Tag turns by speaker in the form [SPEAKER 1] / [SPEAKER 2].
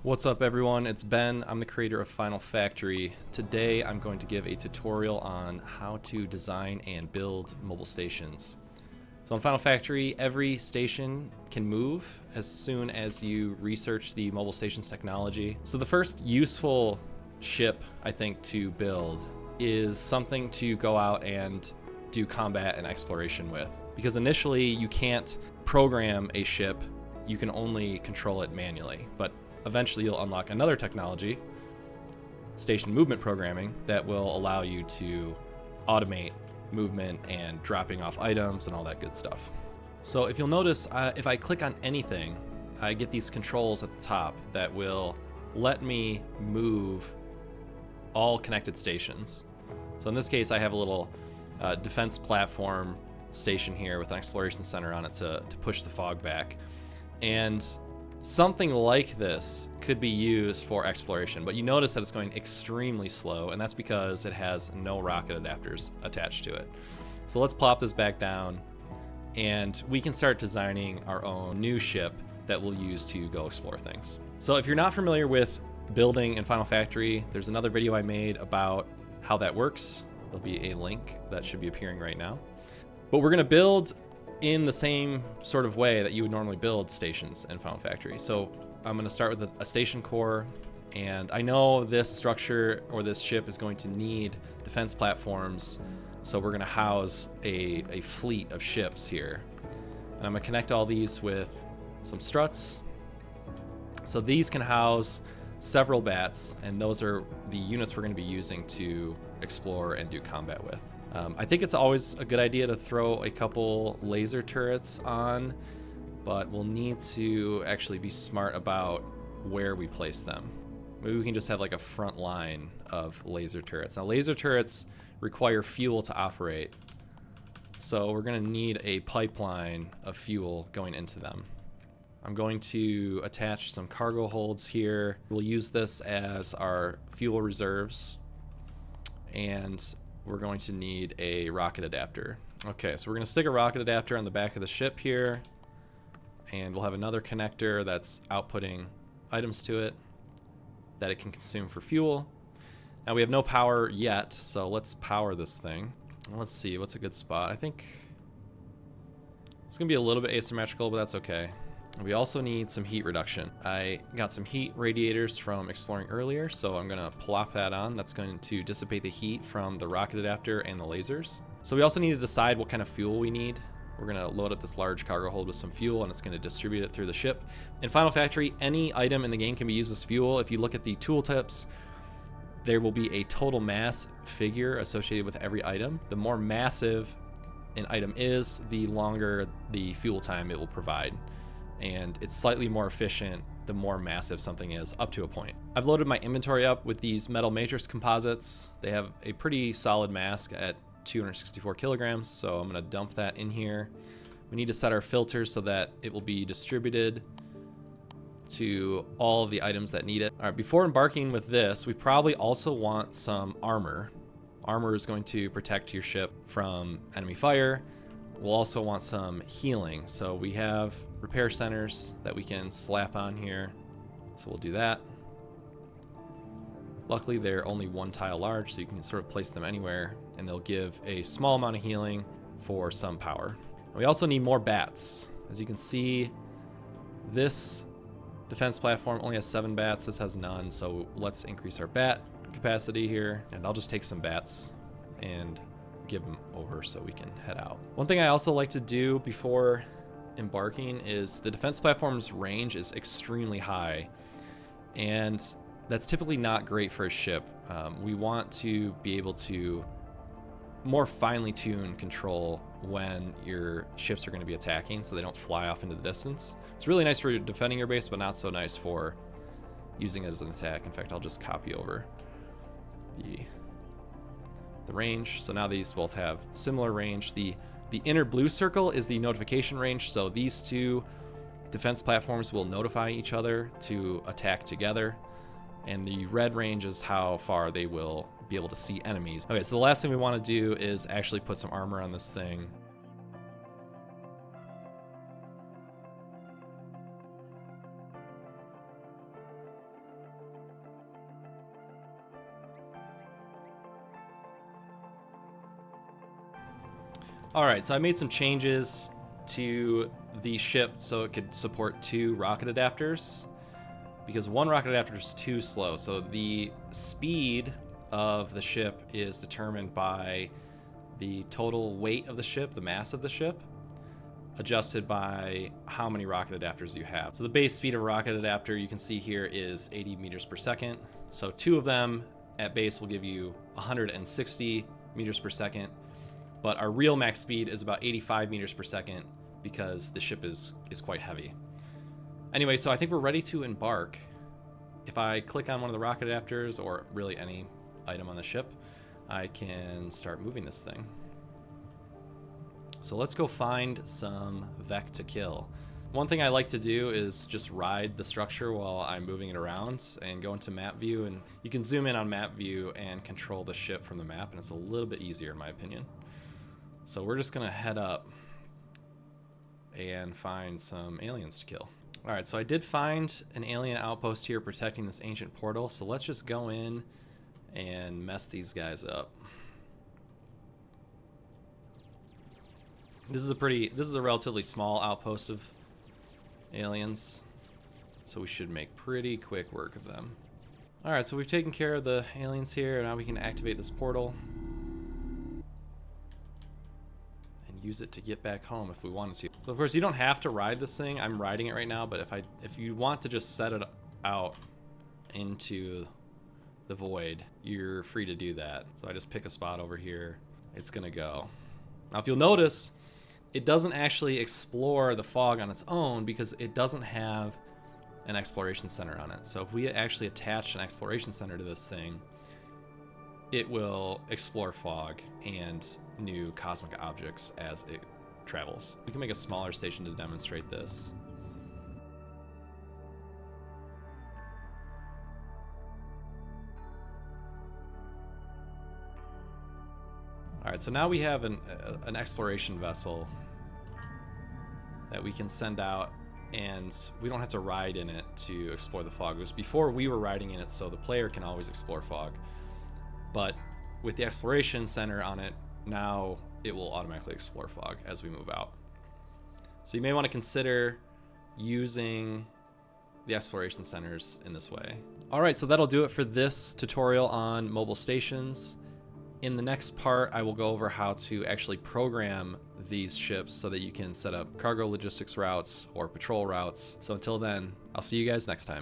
[SPEAKER 1] What's up everyone, it's Ben. I'm the creator of Final Factory. Today I'm going to give a tutorial on how to design and build mobile stations. So in Final Factory, every station can move as soon as you research the mobile stations technology. So the first useful ship, I think, to build is something to go out and do combat and exploration with. Because initially you can't program a ship, you can only control it manually. But eventually you'll unlock another technology, station movement programming, that will allow you to automate movement and dropping off items and all that good stuff. So if you'll notice, if I click on anything, I get these controls at the top that will let me move all connected stations. So in this case, I have a little defense platform station here with an exploration center on it to push the fog back. And something like this could be used for exploration, but you notice that it's going extremely slow, and that's because it has no rocket adapters attached to it. So let's plop this back down, and we can start designing our own new ship that we'll use to go explore things. So if you're not familiar with building in Final Factory, there's another video I made about how that works. There'll be a link that should be appearing right now. But we're gonna build in the same sort of way that you would normally build stations in Final Factory. So I'm going to start with a station core, and I know this structure or this ship is going to need defense platforms, so we're going to house a fleet of ships here. And I'm going to connect all these with some struts. So these can house several bats, and those are the units we're going to be using to explore and do combat with. I think it's always a good idea to throw a couple laser turrets on, but we'll need to actually be smart about where we place them. Maybe we can just have like a front line of laser turrets. Now laser turrets require fuel to operate, so we're going to need a pipeline of fuel going into them. I'm going to attach some cargo holds here. We'll use this as our fuel reserves, and we're going to need a rocket adapter. Okay, so we're going to stick a rocket adapter on the back of the ship here, and we'll have another connector that's outputting items to it that it can consume for fuel. Now we have no power yet, so let's power this thing. Let's see, what's a good spot? I think it's going to be a little bit asymmetrical, but that's okay. We also need some heat reduction. I got some heat radiators from exploring earlier, so I'm gonna plop that on. That's going to dissipate the heat from the rocket adapter and the lasers. So we also need to decide what kind of fuel we need. We're gonna load up this large cargo hold with some fuel, and it's gonna distribute it through the ship. In Final Factory, any item in the game can be used as fuel. If you look at the tooltips, there will be a total mass figure associated with every item. The more massive an item is, the longer the fuel time it will provide. And it's slightly more efficient the more massive something is, up to a point. I've loaded my inventory up with these metal matrix composites. They have a pretty solid mass at 264 kilograms, so I'm gonna dump that in here. We need to set our filters so that it will be distributed to all of the items that need it. All right, before embarking with this, we probably also want some armor. Armor is going to protect your ship from enemy fire. We'll also want some healing. So we have repair centers that we can slap on here. So we'll do that. Luckily, they're only one tile large, so you can sort of place them anywhere, and they'll give a small amount of healing for some power. We also need more bats. As you can see, this defense platform only has 7 bats. This has none, so let's increase our bat capacity here. And I'll just take some bats and give them over so we can head out. One thing I also like to do before embarking is the defense platform's range is extremely high, and that's typically not great for a ship. We want to be able to more finely tune control when your ships are going to be attacking so they don't fly off into the distance. It's really nice for defending your base, but not so nice for using it as an attack. In fact, I'll just copy over the range. So now these both have similar range. The inner blue circle is the notification range, so these two defense platforms will notify each other to attack together, and the red range is how far they will be able to see enemies. Okay, so the last thing we want to do is actually put some armor on this thing. Alright, so I made some changes to the ship so it could support 2 rocket adapters, because 1 rocket adapter is too slow. So the speed of the ship is determined by the total weight of the ship, the mass of the ship, adjusted by how many rocket adapters you have. So the base speed of a rocket adapter, you can see here, is 80 meters per second. So 2 of them at base will give you 160 meters per second. But our real max speed is about 85 meters per second because the ship is quite heavy. Anyway, so I think we're ready to embark. If I click on one of the rocket adapters, or really any item on the ship, I can start moving this thing. So let's go find some Vec to kill. One thing I like to do is just ride the structure while I'm moving it around and go into map view, and you can zoom in on map view and control the ship from the map, and it's a little bit easier in my opinion. So we're just gonna head up and find some aliens to kill. All right, so I did find an alien outpost here protecting this ancient portal, so let's just go in and mess these guys up. This is a relatively small outpost of aliens, so we should make pretty quick work of them. All right, so we've taken care of the aliens here, and now we can activate this portal and use it to get back home if we wanted to. So of course you don't have to ride this thing. I'm riding it right now, but if you want to just set it out into the void, you're free to do that. So I just pick a spot over here. It's gonna go. Now if you'll notice, it doesn't actually explore the fog on its own because it doesn't have an exploration center on it. So if we actually attach an exploration center to this thing, it will explore fog and new cosmic objects as it travels. We can make a smaller station to demonstrate this. All right, so now we have an exploration vessel that we can send out, and we don't have to ride in it to explore the fog. It was before we were riding in it, so the player can always explore fog. But with the exploration center on it, now it will automatically explore fog as we move out. So you may want to consider using the exploration centers in this way. All right, so that'll do it for this tutorial on mobile stations. In the next part, I will go over how to actually program these ships so that you can set up cargo logistics routes or patrol routes. So until then, I'll see you guys next time.